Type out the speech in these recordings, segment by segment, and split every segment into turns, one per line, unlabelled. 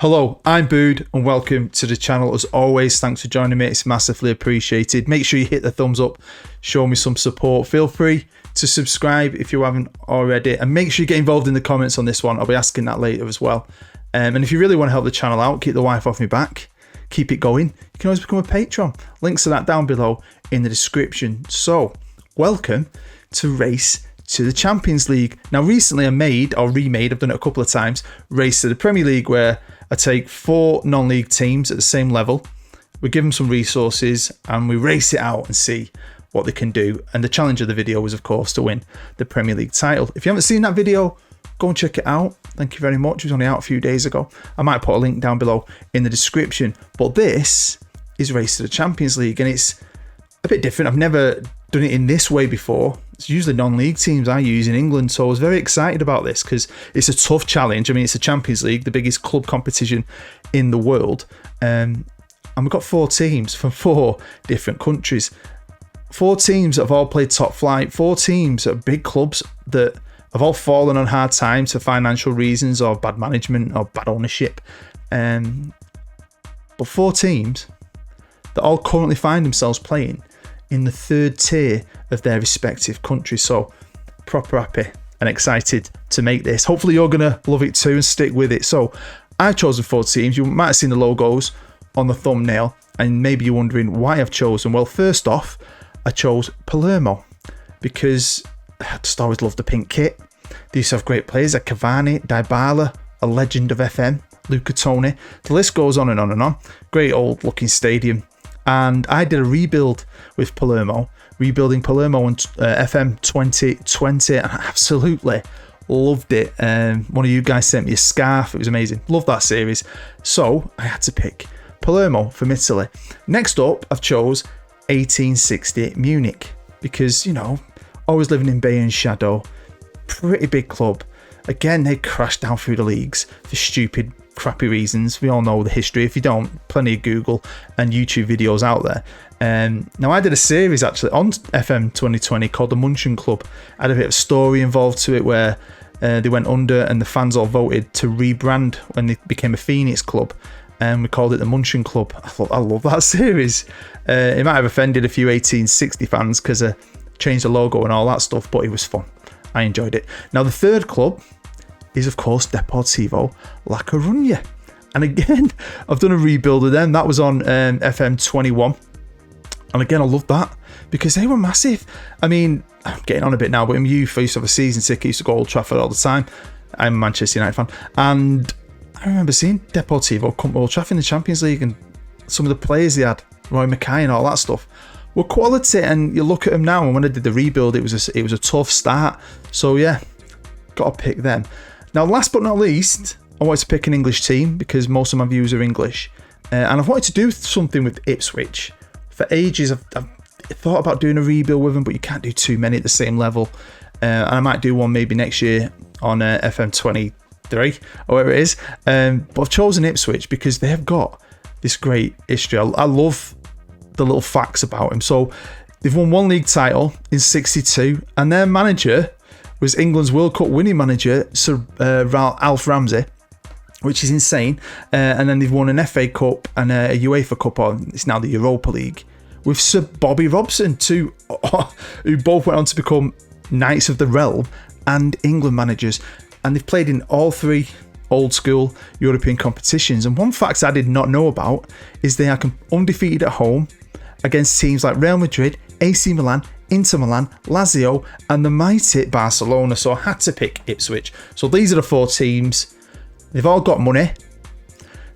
Hello, I'm Bood and welcome to the channel. As always, thanks for joining me. It's massively appreciated. Make sure you hit the thumbs up, show me some support. Feel free to subscribe if you haven't already, and make sure you get involved in the comments on this one. I'll be asking that later as well. And if you really want to help the channel out, keep the wife off my back, keep it going, you can always become a patron. Links to that down below in the description. So, welcome to Race to the Champions League. Now, recently I remade, I've done it a couple of times, Race to the Premier League, where I take 4 non-league teams at the same level, we give them some resources and we race it out and see what they can do. And the challenge of the video was, of course, to win the Premier League title. If you haven't seen that video, go and check it out. Thank you very much. It was only out a few days ago. I might put a link down below in the description. But this is Race to the Champions League, and it's a bit different. I've never done it in this way before. It's usually non-league teams I use in England, so I was very excited about this because it's a tough challenge. I mean, it's the Champions League, the biggest club competition in the world, and we've got 4 teams from 4 different countries. 4 teams that have all played top flight, 4 teams that are big clubs that have all fallen on hard times for financial reasons or bad management or bad ownership. But 4 teams that all currently find themselves playing in the 3rd tier of their respective countries. So proper happy and excited to make this. Hopefully you're going to love it too and stick with it. So I've chosen 4 teams. You might have seen the logos on the thumbnail and maybe you're wondering why I've chosen. Well, first off, I chose Palermo because I just always loved the pink kit. They used to have great players like Cavani, Dybala, a legend of FM, Luca Toni. The list goes on and on and on. Great old looking stadium. And I did a rebuild with Palermo, rebuilding Palermo in FM22, and I absolutely loved it. One of you guys sent me a scarf. It was amazing. Love that series. So I had to pick Palermo from Italy. Next up, I've chose 1860 Munich because, you know, always living in Bayern's shadow. Pretty big club. Again, they crashed down through the leagues for stupid, crappy reasons. We all know the history. If you don't, plenty of Google and YouTube videos out there. Now, I did a series actually on FM22 called the MUNCHEN Club. I had a bit of story involved to it where they went under and the fans all voted to rebrand when they became a Phoenix Club. And we called it the MUNCHEN Club. I love that series. It might have offended a few 1860 fans because I changed the logo and all that stuff, but it was fun. I enjoyed it. Now, the 3rd club is, of course, Deportivo La Coruna. And again, I've done a rebuild of them. That was on FM21. And again, I love that because they were massive. I mean, I'm getting on a bit now, but in youth, I used to have a season ticket. I used to go to Old Trafford all the time. I'm a Manchester United fan. And I remember seeing Deportivo come to Old Trafford in the Champions League, and some of the players they had, Roy Mackay and all that stuff, were quality. And you look at them now, and when I did the rebuild, it was a tough start. So yeah, got to pick them. Now, last but not least, I wanted to pick an English team because most of my views are English. And I've wanted to do something with Ipswich. For ages, I've thought about doing a rebuild with them, but you can't do too many at the same level. And I might do one maybe next year on FM23 or whatever it is. But I've chosen Ipswich because they have got this great history. I love the little facts about them. So they've won 1 league title in '62, and their manager was England's World Cup winning manager, Sir Alf Ramsey, which is insane. And then they've won an FA Cup and a UEFA Cup, or it's now the Europa League, with Sir Bobby Robson, who both went on to become Knights of the Realm and England managers. And they've played in all 3 old school European competitions. And one fact I did not know about is they are undefeated at home against teams like Real Madrid, AC Milan, Inter Milan, Lazio, and the mighty Barcelona. So I had to pick Ipswich. So these are the 4 teams. They've all got money.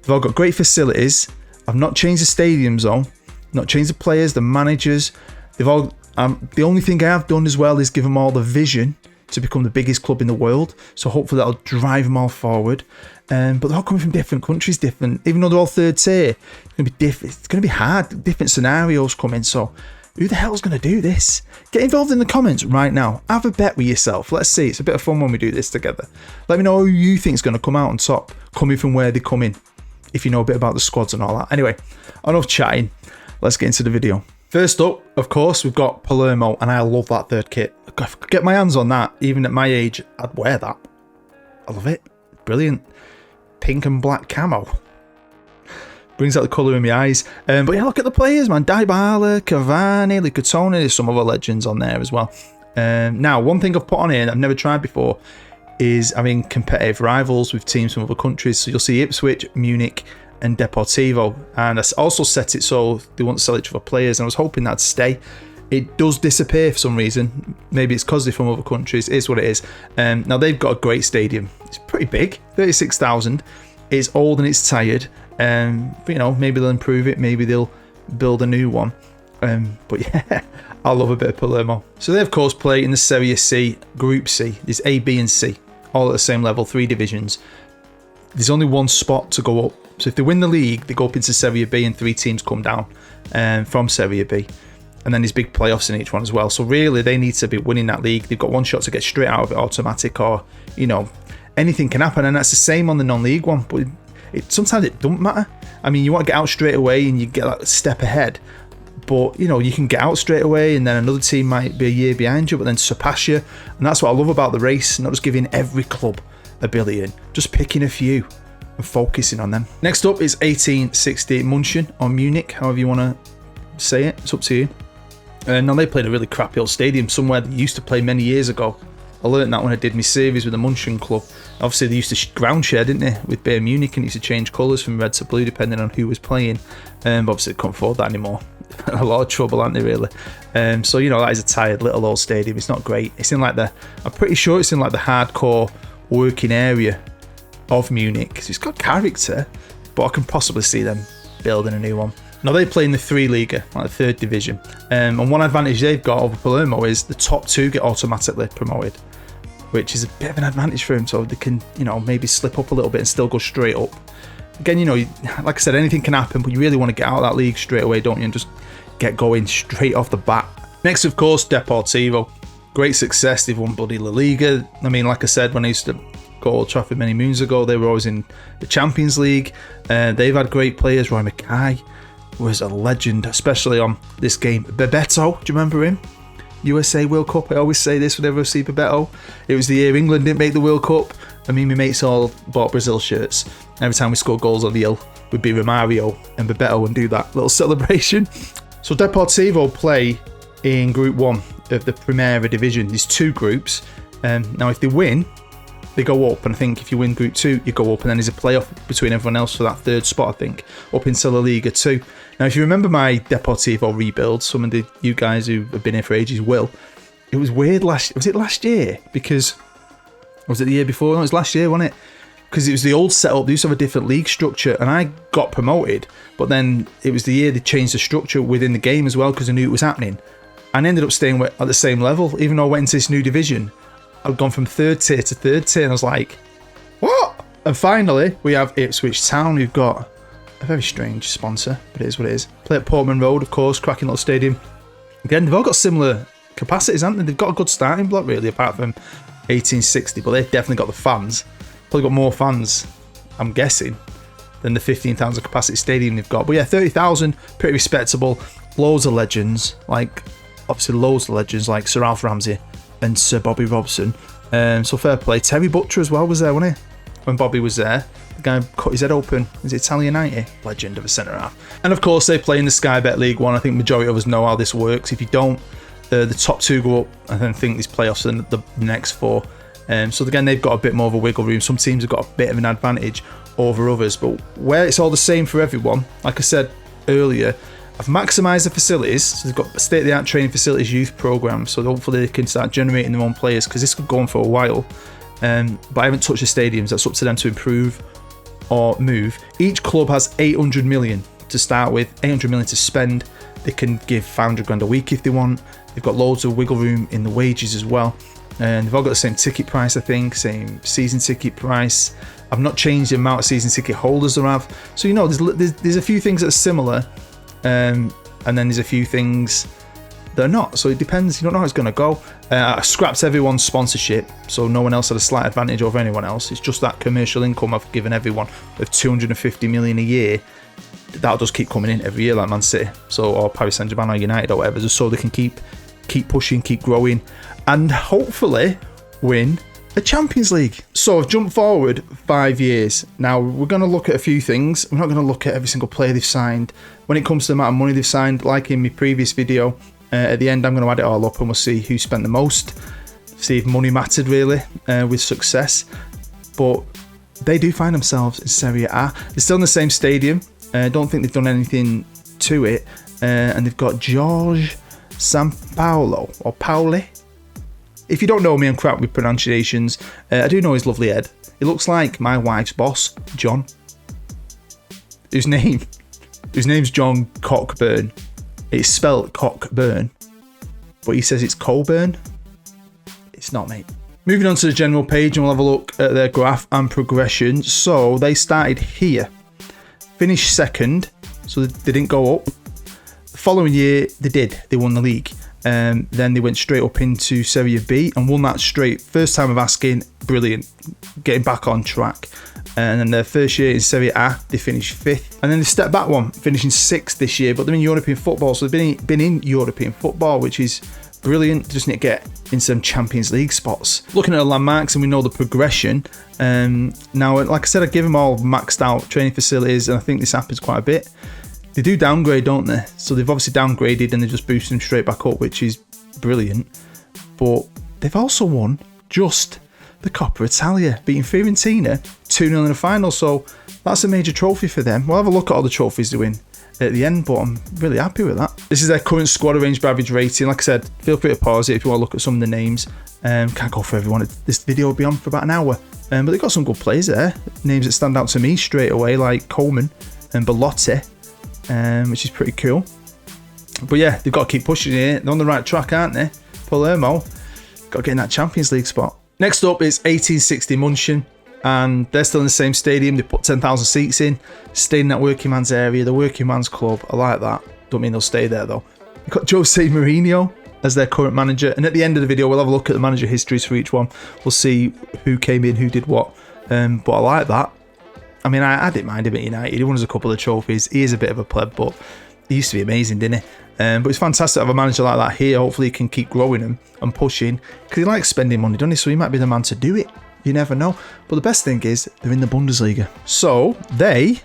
They've all got great facilities. I've not changed the stadium zone, not changed the players, the managers. They've all. The only thing I have done as well is give them all the vision to become the biggest club in the world. So hopefully that'll drive them all forward. But they're all coming from different countries, even though they're all 3rd tier. It's going to be different. It's going to be hard. Different scenarios coming. So who the hell's going to do this? Get involved in the comments right now. Have a bet with yourself. Let's see. It's a bit of fun when we do this together. Let me know who you think is going to come out on top, coming from where they come in, if you know a bit about the squads and all that. Anyway, enough chatting. Let's get into the video. First up, of course, we've got Palermo, and I love that 3rd kit. If I could get my hands on that, even at my age, I'd wear that. I love it. Brilliant. pink and black camo. Brings out the colour in my eyes. But yeah, look at the players, man. Dybala, Cavani, Lucatone. There's some other legends on there as well. Now, one thing I've put on here that I've never tried before is having competitive rivals with teams from other countries. So you'll see Ipswich, Munich, and Deportivo. And I also set it so they won't sell each other players. And I was hoping that'd stay. It does disappear for some reason. Maybe it's because they're from other countries. It is what it is. Now, they've got a great stadium. It's pretty big, 36,000. It's old and it's tired. But, you know, maybe they'll improve it. Maybe they'll build a new one. But yeah, I love a bit of Palermo. So they, of course, play in the Serie C, Group C. There's A, B, and C, all at the same level, 3 divisions. There's only one spot to go up. So if they win the league, they go up into Serie B and 3 teams come down from Serie B. And then there's big playoffs in each one as well. So really, they need to be winning that league. They've got one shot to get straight out of it automatic, or, you know, anything can happen. And that's the same on the non-league one. But sometimes it don't matter. I mean, you want to get out straight away and you get like a step ahead. But, you know, you can get out straight away and then another team might be a year behind you, but then surpass you. And that's what I love about the race. Not just giving every club a billion, just picking a few and focusing on them. Next up is 1860 Munchen, or Munich, however you want to say it. It's up to you. Now, they played a really crappy old stadium somewhere they used to play many years ago. I learned that when I did my series with the Munchen club. Obviously, they used to ground share, didn't they, with Bayern Munich, and used to change colours from red to blue depending on who was playing. But obviously, they couldn't afford that anymore. A lot of trouble, aren't they, really? So, you know, that is a tired little old stadium. It's not great. It's in like I'm pretty sure it's in like the hardcore working area of Munich. So it's got character, but I can possibly see them building a new one. Now, they play in the 3 Liga, like the 3rd division. And one advantage they've got over Palermo is the top 2 get automatically promoted, which is a bit of an advantage for them. So they can, you know, maybe slip up a little bit and still go straight up. Again, you know, like I said, anything can happen, but you really want to get out of that league straight away, don't you? And just get going straight off the bat. Next, of course, Deportivo. Great success. They've won bloody La Liga. I mean, like I said, when I used to go to Old Trafford many moons ago, they were always in the Champions League. They've had great players. Roy Mackay was a legend, especially on this game. Bebeto, do you remember him? USA World Cup. I always say this whenever I see Bebeto. It was the year England didn't make the World Cup. I mean, my mates all bought Brazil shirts. Every time we scored goals on the hill, we'd be Romario and Bebeto and do that little celebration. So Deportivo play in Group 1 of the Primera Division. There's 2 groups. Now, if they win, they go up, and I think if you win Group 2, you go up, and then there's a playoff between everyone else for that 3rd spot, I think, up into La Liga 2. Now, if you remember my Deportivo rebuild, some of you guys who have been here for ages will, it was weird was it last year? Because, was it the year before? No, it was last year, wasn't it? Because it was the old setup. They used to have a different league structure, and I got promoted, but then it was the year they changed the structure within the game as well, because I knew it was happening. And I ended up staying at the same level, even though I went into this new division. I'd gone from 3rd tier to 3rd tier, and I was like, what? And finally, we have Ipswich Town, who've got a very strange sponsor, but it is what it is. Play at Portman Road, of course, cracking little stadium. Again, they've all got similar capacities, haven't they? They've got a good starting block, really, apart from 1860, but they've definitely got the fans. Probably got more fans, I'm guessing, than the 15,000 capacity stadium they've got. But yeah, 30,000, pretty respectable. Loads of legends, like, obviously loads of legends, like Sir Alf Ramsey and Sir Bobby Robson. So fair play. Terry Butcher as well was there, wasn't he? When Bobby was there. The guy cut his head open. Is it Italianite? Legend of a centre-half. And of course, they play in the Sky Bet League 1. I think majority of us know how this works. If you don't, the top 2 go up. I then think these playoffs and the next 4. So again, they've got a bit more of a wiggle room. Some teams have got a bit of an advantage over others. But where it's all the same for everyone, like I said earlier, I've maximised the facilities. So they've got state-of-the-art training facilities, youth programs. So hopefully they can start generating their own players, because this could go on for a while. But I haven't touched the stadiums. That's up to them to improve or move. Each club has 800 million to start with, 800 million to spend. They can give 500 grand a week if they want. They've got loads of wiggle room in the wages as well. And they've all got the same ticket price, I think, same season ticket price. I've not changed the amount of season ticket holders they have. So, you know, there's a few things that are similar. And then there's a few things that are not. So it depends. You don't know how it's going to go. I scrapped everyone's sponsorship, so no one else had a slight advantage over anyone else. It's just that commercial income I've given everyone of 250 million a year. That'll just keep coming in every year, like Man City, so, or Paris Saint-Germain or United or whatever, just so they can keep pushing, keep growing, and hopefully win a Champions League. So I've jumped forward 5 years. Now we're going to look at a few things. We're not going to look at every single player they've signed. When it comes to the amount of money they've signed, like in my previous video, at the end I'm going to add it all up and we'll see who spent the most. See if money mattered really with success. But they do find themselves in Serie A. They're still in the same stadium. I don't think they've done anything to it. And they've got George Sampaoli or Pauli. If you don't know me, I'm crap with pronunciations. I do know his lovely head. It looks like my wife's boss, John. Whose name's John Cockburn. It's spelled Cockburn, but he says it's Colburn. It's not, mate. Moving on to the general page, and we'll have a look at their graph and progression. So they started here, finished second, so they didn't go up. The following year, they won the league. Then they went straight up into Serie B and won that straight. First time of asking, brilliant, getting back on track. And then their first year in Serie A, they finished 5th. And then they stepped back one, finishing 6th this year, but they're in European football, so they've been in European football, which is brilliant. They just need to get in some Champions League spots. Looking at the landmarks, and we know the progression. Now, like I said, I give them all maxed out training facilities, and I think this happens quite a bit. They do downgrade, don't they? So they've obviously downgraded and they're just boosting them straight back up, which is brilliant. But they've also won just the Coppa Italia, beating Fiorentina 2-0 in the final. So that's a major trophy for them. We'll have a look at all the trophies they win at the end, but I'm really happy with that. This is their current squad arranged by average rating. Like I said, feel free to pause it if you want to look at some of the names. Can't go for everyone. This video will be on for about an hour. But they've got some good players there. Names that stand out to me straight away, like Coleman and Bellotti. Which is pretty cool. But yeah, they've got to keep pushing it. They're on the right track, aren't they? Palermo, got to get in that Champions League spot. Next up is 1860 Munchen, and they're still in the same stadium. They put 10,000 seats in, staying in that working man's area, the working man's club. I like that. Don't mean they'll stay there though. They've got Jose Mourinho as their current manager, and at the end of the video, we'll have a look at the manager histories for each one. We'll see who came in, who did what. But I like that. I mean, I didn't mind him at United. He won us a couple of trophies. He is a bit of a pleb, but he used to be amazing, didn't he? But it's fantastic to have a manager like that here. Hopefully he can keep growing him and pushing, because he likes spending money, doesn't he? So he might be the man to do it. You never know. But the best thing is they're in the Bundesliga. So they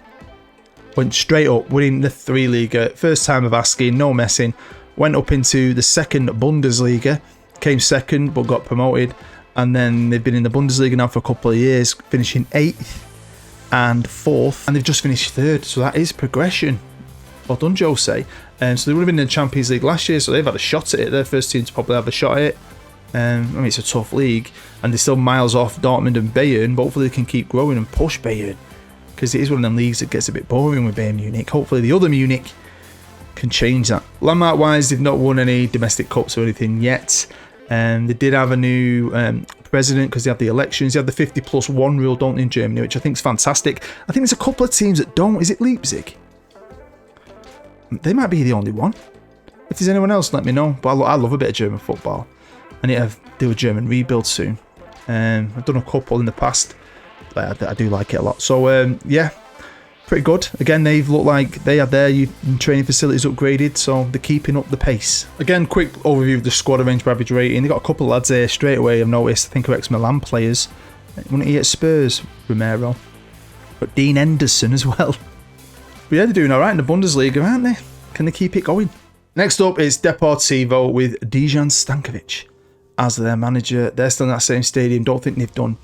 went straight up, winning the 3 Liga. First time of asking, no messing. Went up into the second Bundesliga, came second but got promoted. And then they've been in the Bundesliga now for a couple of years, finishing 8th. And 4th, and they've just finished 3rd, so that is progression. Well done, Jose. So they would have been in the Champions League last year, so they've had a shot at it. Their first team to probably have a shot at it. I mean, it's a tough league, and they're still miles off Dortmund and Bayern, but hopefully they can keep growing and push Bayern, because it is one of them leagues that gets a bit boring with Bayern Munich. Hopefully the other Munich can change that. Landmark wise, they've not won any domestic cups or anything yet. They did have a new president because they have the elections. They have the 50+1 rule, don't they, in Germany, which I think is fantastic. I think there's a couple of teams that don't. Is it Leipzig? They might be the only one. If there's anyone else, let me know. But I love a bit of German football. I need to do a German rebuild soon. I've done a couple in the past. But I do like it a lot. So, yeah. Pretty good. Again, they've looked like they had their training facilities upgraded, so they're keeping up the pace. Again, quick overview of the squad arranged by average rating. They've got a couple of lads here straight away I've noticed. I think of ex-Milan players. Wasn't he at Spurs? Romero. But Dean Henderson as well. But yeah, they're doing alright in the Bundesliga, aren't they? Can they keep it going? Next up is Deportivo with Dejan Stankovic as their manager. They're still in that same stadium. Don't think they've done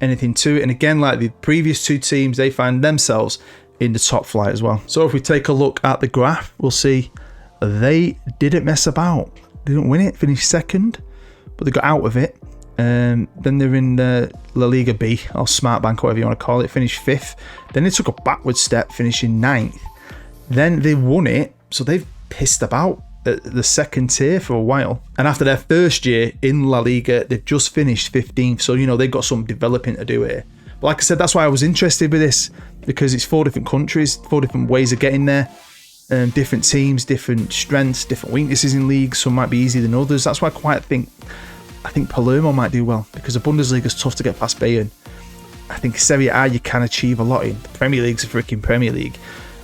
anything to it. And again, like the previous 2 teams, they find themselves in the top flight as well. So if we take a look at the graph, we'll see they didn't mess about. They didn't win it, finished second, but they got out of it. Then they're in La Liga B, or Smart Bank, whatever you want to call it, finished 5th. Then they took a backward step, finishing 9th. Then they won it, so they've pissed about at the second tier for a while. And after their first year in La Liga, they've just finished 15th. So, you know, they've got some developing to do here. But like I said, that's why I was interested with this, because it's 4 different countries, 4 different ways of getting there, different teams, different strengths, different weaknesses in leagues. Some might be easier than others. That's why I think Palermo might do well, because the Bundesliga is tough to get past Bayern. I think Serie A you can achieve a lot in. The Premier League's a freaking Premier League,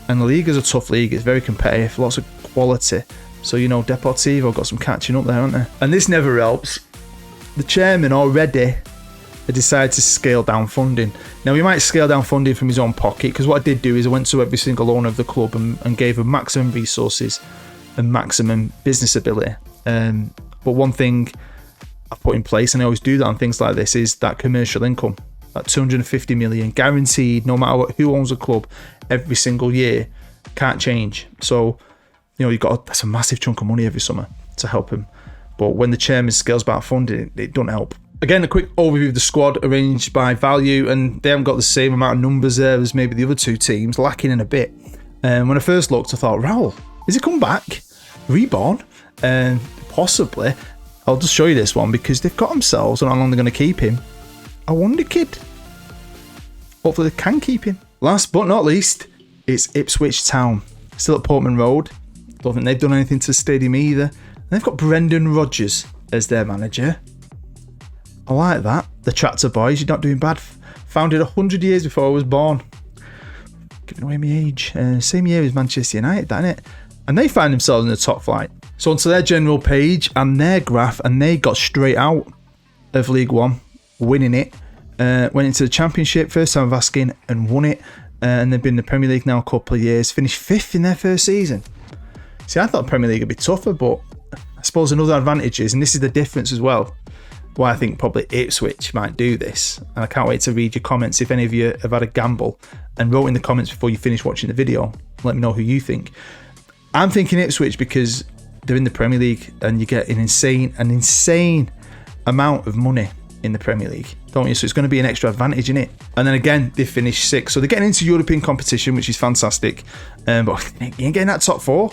and the Liga's a tough league. It's very competitive, lots of quality. So, you know, Deportivo got some catching up there, haven't they? And this never helps. The chairman already decided to scale down funding. Now, he might scale down funding from his own pocket, because what I did do is I went to every single owner of the club and gave them maximum resources and maximum business ability. But one thing I've put in place, and I always do that on things like this, is that commercial income. That 250 million guaranteed, no matter who owns a club, every single year, can't change. So, you know, that's a massive chunk of money every summer to help him. But when the chairman scales back funding, it doesn't help. Again, a quick overview of the squad arranged by value, and they haven't got the same amount of numbers there as maybe the other two teams, lacking in a bit. When I first looked, I thought, Raul, is he come back? Reborn? Possibly. I'll just show you this one, because they've got themselves, and how long they're going to keep him, a wonder kid. Hopefully they can keep him. Last but not least, it's Ipswich Town. Still at Portman Road. Don't think they've done anything to the stadium either. They've got Brendan Rodgers as their manager. I like that. The Tractor Boys, you're not doing bad. Founded 100 years before I was born. Giving away my age. Same year as Manchester United, that innit? And they find themselves in the top flight. So onto their general page and their graph, and they got straight out of League One, winning it. Went into the Championship, first time of asking, and won it. And they've been in the Premier League now a couple of years. Finished 5th in their first season. See, I thought the Premier League would be tougher, but I suppose another advantage is, and this is the difference as well, why I think probably Ipswich might do this. And I can't wait to read your comments if any of you have had a gamble and wrote in the comments before you finish watching the video. Let me know who you think. I'm thinking Ipswich because they're in the Premier League and you get an insane amount of money in the Premier League, don't you? So it's going to be an extra advantage in it. And then again, they finished 6th. So they're getting into European competition, which is fantastic. But you ain't getting that top 4.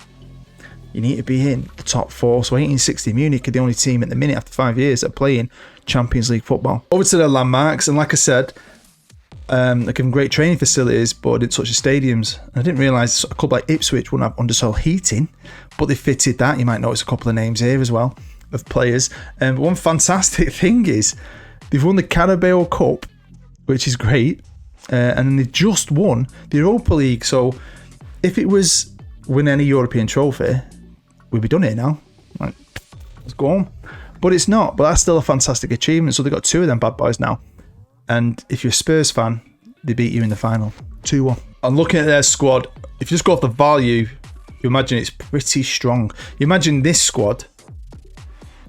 You need to be in the top 4. So 1860 Munich are the only team at the minute after 5 years that are playing Champions League football. Over to their landmarks, and like I said, they give them great training facilities, but I didn't touch the stadiums. And I didn't realise a club like Ipswich wouldn't have undersoil heating, but they fitted that. You might notice a couple of names here as well of players. But one fantastic thing is they've won the Carabao Cup, which is great, and then they just won the Europa League. So if it was win any European trophy, we'd be done here now. Like, let's go on. But it's not. But that's still a fantastic achievement. So they've got 2 of them bad boys now. And if you're a Spurs fan, they beat you in the final. 2-1. And looking at their squad, if you just go off the value, you imagine it's pretty strong. You imagine this squad,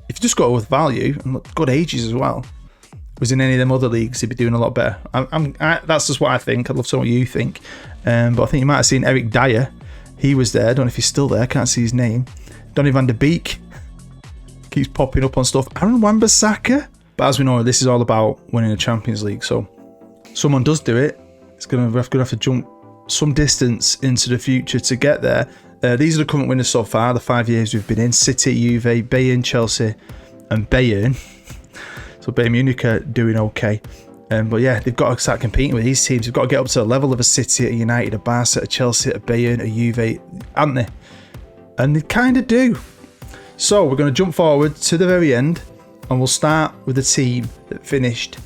if you just go with value, and good ages as well, was in any of them other leagues, he'd be doing a lot better. That's just what I think. I'd love to know what you think. But I think you might have seen Eric Dyer. He was there. I don't know if he's still there. Can't see his name. Donny van der Beek keeps popping up on stuff. Aaron Wan-Bissaka. But as we know, this is all about winning the Champions League. So someone does do it. It's going to have to jump some distance into the future to get there. These are the current winners so far, the 5 years we've been in. City, Juve, Bayern, Chelsea and Bayern. So Bayern Munich are doing okay. But yeah, they've got to start competing with these teams. They've got to get up to the level of a City, a United, a Barca, a Chelsea, a Bayern, a Juve, aren't they? And they kind of do. So we're going to jump forward to the very end, and we'll start with the team that finished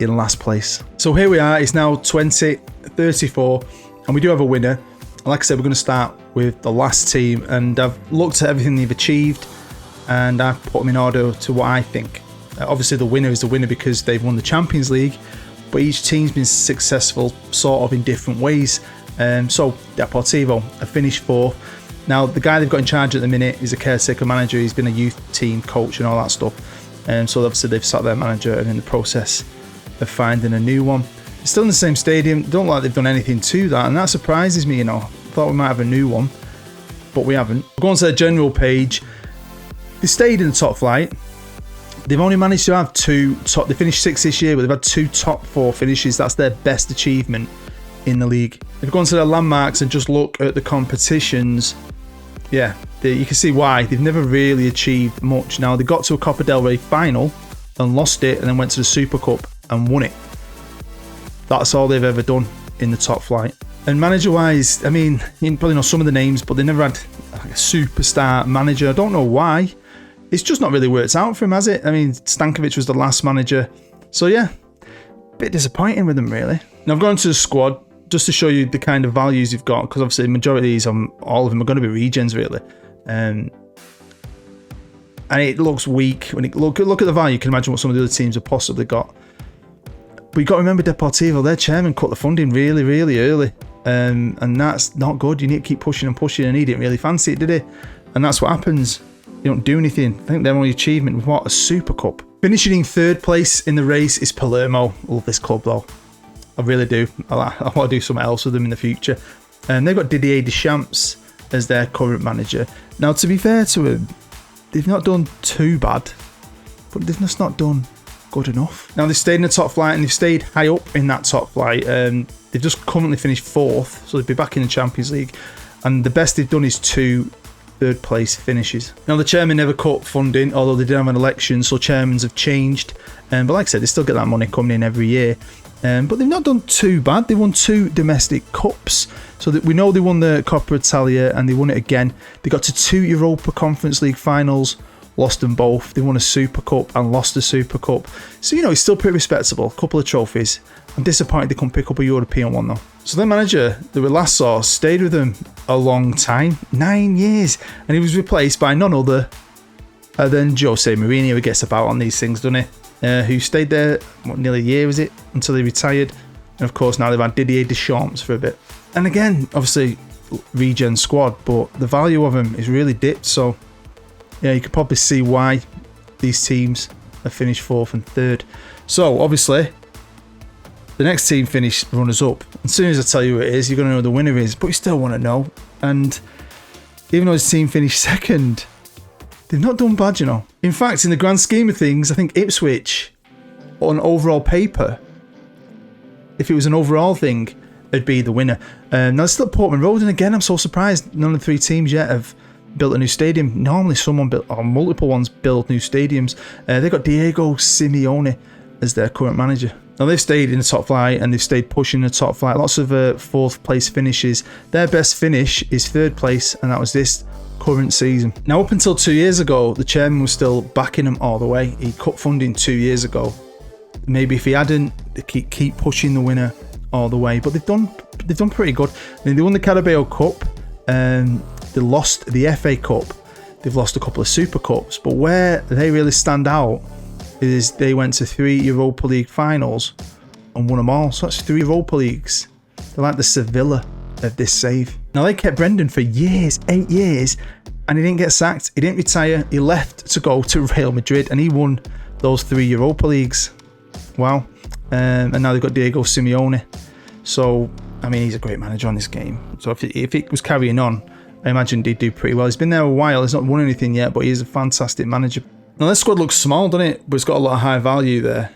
in last place. So here we are. It's now 2034, and we do have a winner. Like I said, we're going to start with the last team, and I've looked at everything they've achieved, and I've put them in order to what I think. Obviously, the winner is the winner because they've won the Champions League, but each team's been successful sort of in different ways. So Deportivo have finished 4th. Now, the guy they've got in charge at the minute is a caretaker manager. He's been a youth team coach and all that stuff. So obviously they've sacked their manager and in the process of finding a new one. It's still in the same stadium. Don't like they've done anything to that, and that surprises me, you know. Thought we might have a new one, but we haven't. Go on to their general page. They stayed in the top flight. They've only managed to have 2 top. They finished 6th this year, but they've had 2 top 4 finishes. That's their best achievement in the league. If you go onto their landmarks and just look at the competitions, yeah, you can see why. They've never really achieved much. Now, they got to a Copa del Rey final and lost it, and then went to the Super Cup and won it. That's all they've ever done in the top flight. And manager-wise, I mean, you probably know some of the names, but they never had like a superstar manager. I don't know why. It's just not really worked out for him, has it? I mean, Stankovic was the last manager. So yeah, a bit disappointing with them, really. Now I've gone to the squad just to show you the kind of values you've got, because obviously the majority of these, all of them are going to be regions, really. And it looks weak. When you look at the value, you can imagine what some of the other teams have possibly got. But you got to remember Deportivo, their chairman cut the funding really, really early. And that's not good. You need to keep pushing and pushing, and he didn't really fancy it, did he? And that's what happens. You don't do anything. I think their only achievement was what? A Super Cup. Finishing in 3rd place in the race is Palermo. I love this club though. I really do. I want to do something else with them in the future. And they've got Didier Deschamps as their current manager. Now, to be fair to him, they've not done too bad, but they've just not done good enough. Now, they've stayed in the top flight, and they've stayed high up in that top flight. They've just currently finished 4th, so they'll be back in the Champions League. And the best they've done is 2 3rd place finishes. Now, the chairman never cut funding, although they did have an election, so chairmans have changed. But like I said, they still get that money coming in every year. But they've not done too bad. They won 2 domestic cups. So that we know they won the Coppa Italia, and they won it again. They got to 2 Europa Conference League finals, lost them both. They won a Super Cup and lost the Super Cup. So, it's still pretty respectable. A couple of trophies. I'm disappointed they couldn't pick up a European one though. So their manager, that we last saw, stayed with them a long time, 9 years, and he was replaced by none other than Jose Mourinho, who gets about on these things, doesn't he? Who stayed there, nearly a year was it, until he retired. And of course now they've had Didier Deschamps for a bit. And again, obviously, regen squad, but the value of him is really dipped. So yeah, you could probably see why these teams have finished 4th and 3rd. So obviously, the next team finished runners-up. As soon as I tell you who it is, you're going to know who the winner is, but you still want to know. And even though his team finished 2nd, they've not done bad, In fact, in the grand scheme of things, I think Ipswich, on overall paper, if it was an overall thing, it'd be the winner. Now, it's still Portman Road, and again, I'm so surprised none of the 3 teams yet have built a new stadium. Normally, someone built, or multiple ones build new stadiums. They've got Diego Simeone as their current manager. Now, they've stayed in the top flight, and they've stayed pushing the top flight. Lots of 4th place finishes. Their best finish is 3rd place, and that was this current season. Now, up until 2 years ago, the chairman was still backing them all the way. He cut funding 2 years ago. Maybe if he hadn't, they keep pushing the winner all the way. But they've done pretty good. I mean, they won the Carabao Cup. They lost the FA Cup. They've lost a couple of Super Cups. But where they really stand out is they went to 3 Europa League finals and won them all. So that's 3 Europa Leagues. They're like the Sevilla of this save. Now, they kept Brendan for years, 8 years, and he didn't get sacked. He didn't retire. He left to go to Real Madrid, and he won those 3 Europa Leagues. Wow. And now they've got Diego Simeone. So, I mean, he's a great manager on this game. So if it was carrying on, I imagine he'd do pretty well. He's been there a while. He's not won anything yet, but he's a fantastic manager. Now, this squad looks small, doesn't it? But it's got a lot of high value there.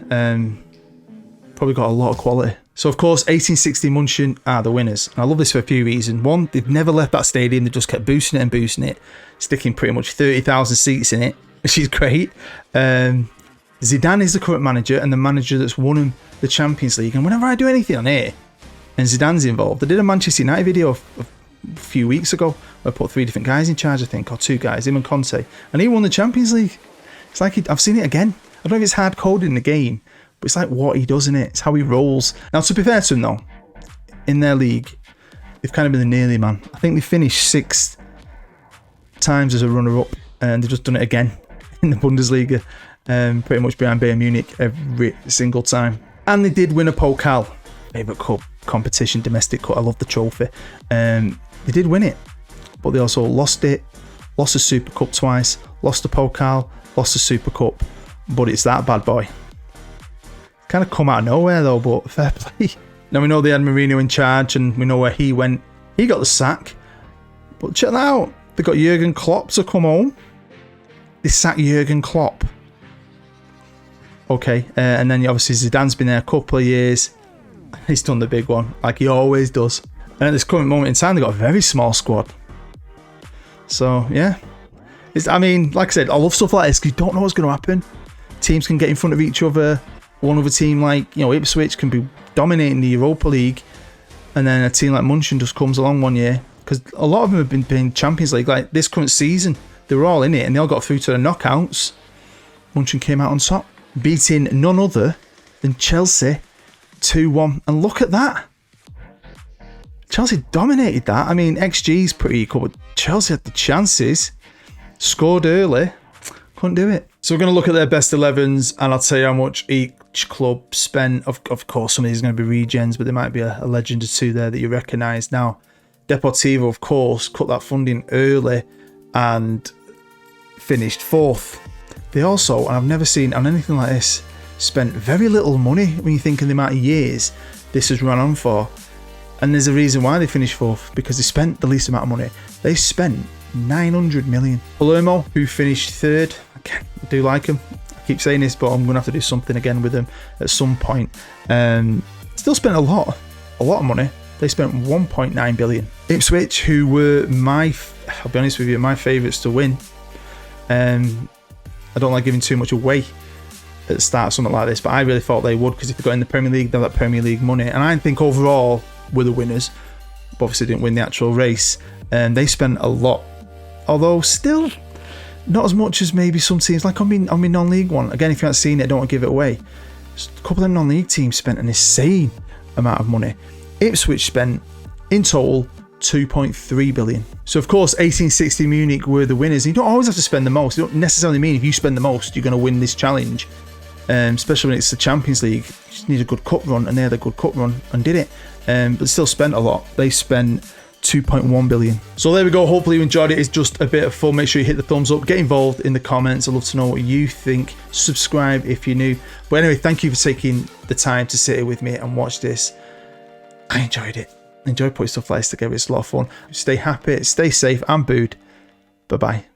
Probably got a lot of quality. So, of course, 1860 Munchen are the winners. And I love this for a few reasons. One, they've never left that stadium. They just kept boosting it and boosting it, sticking pretty much 30,000 seats in it, which is great. Zidane is the current manager and the manager that's won him the Champions League. And whenever I do anything on here, and Zidane's involved, I did a Manchester United video a few weeks ago where I put 3 different guys in charge, I think, or 2 guys, him and Conte. And he won the Champions League. It's like I've seen it again. I don't know if it's hard-coded in the game, but it's like what he does in it. It's how he rolls. Now, to be fair to him, though, in their league, they've kind of been the nearly man. I think they finished 6 times as a runner-up, and they've just done it again in the Bundesliga, pretty much behind Bayern Munich every single time. And they did win a Pokal, favourite cup competition, domestic cup. I love the trophy. They did win it, but they also lost it, lost the Super Cup twice, lost the Pokal, lost the Super Cup. But it's that bad boy. Kind of come out of nowhere though, but fair play. Now, we know they had Mourinho in charge, and we know where he went. He got the sack. But check that out. They got Jurgen Klopp to come home. They sacked Jurgen Klopp. Okay, and then obviously Zidane's been there a couple of years. He's done the big one, like he always does. And at this current moment in time, they've got a very small squad. So, yeah. I mean, like I said, I love stuff like this because you don't know what's going to happen. Teams can get in front of each other. One other team like, Ipswich can be dominating the Europa League. And then a team like Munchen just comes along one year. Because a lot of them have been playing Champions League. Like this current season, they were all in it and they all got through to the knockouts. Munchen came out on top, beating none other than Chelsea 2-1. And look at that. Chelsea dominated that. I mean, XG is pretty equal, but Chelsea had the chances. Scored early. Couldn't do it. So we're going to look at their best 11s, and I'll tell you how much each club spent. Of course, some of these are going to be regens, but there might be a legend or two there that you recognise. Now, Deportivo, of course, cut that funding early and finished 4th. They also, and I've never seen on anything like this, spent very little money when you think of the amount of years this has run on for. And there's a reason why they finished 4th, because they spent the least amount of money. They spent 900 million. PALERMO, who finished 3rd, I do like them. I keep saying this, but I'm going to have to do something again with them at some point. Still spent a lot of money. They spent 1.9 billion. IPSWICH, who were I'll be honest with you, my favourites to win. I don't like giving too much away at the start of something like this, but I really thought they would, because if they got in the Premier League, they'll have that Premier League money. And I think overall were the winners, but obviously didn't win the actual race. And they spent a lot, although still not as much as maybe some teams. Like on my non-league one, again, if you haven't seen it, I don't want to give it away. A couple of non-league teams spent an insane amount of money. IPSWICH spent in total 2.3 billion. So of course 1860 Munich were the winners. You don't always have to spend the most. It don't necessarily mean if you spend the most you're going to win this challenge, especially when it's the Champions League. You just need a good cup run, and they had a good cup run and did it, but still spent a lot. They spent 2.1 billion. So there we go. Hopefully you enjoyed it. It's just a bit of fun. Make sure you hit the thumbs up, get involved in the comments. I'd love to know what you think. Subscribe if you're new. But anyway, thank you for taking the time to sit here with me and watch this. I enjoyed it. Enjoy putting stuff like this together. It's a lot of fun. Stay happy, stay safe, and booed. Bye bye.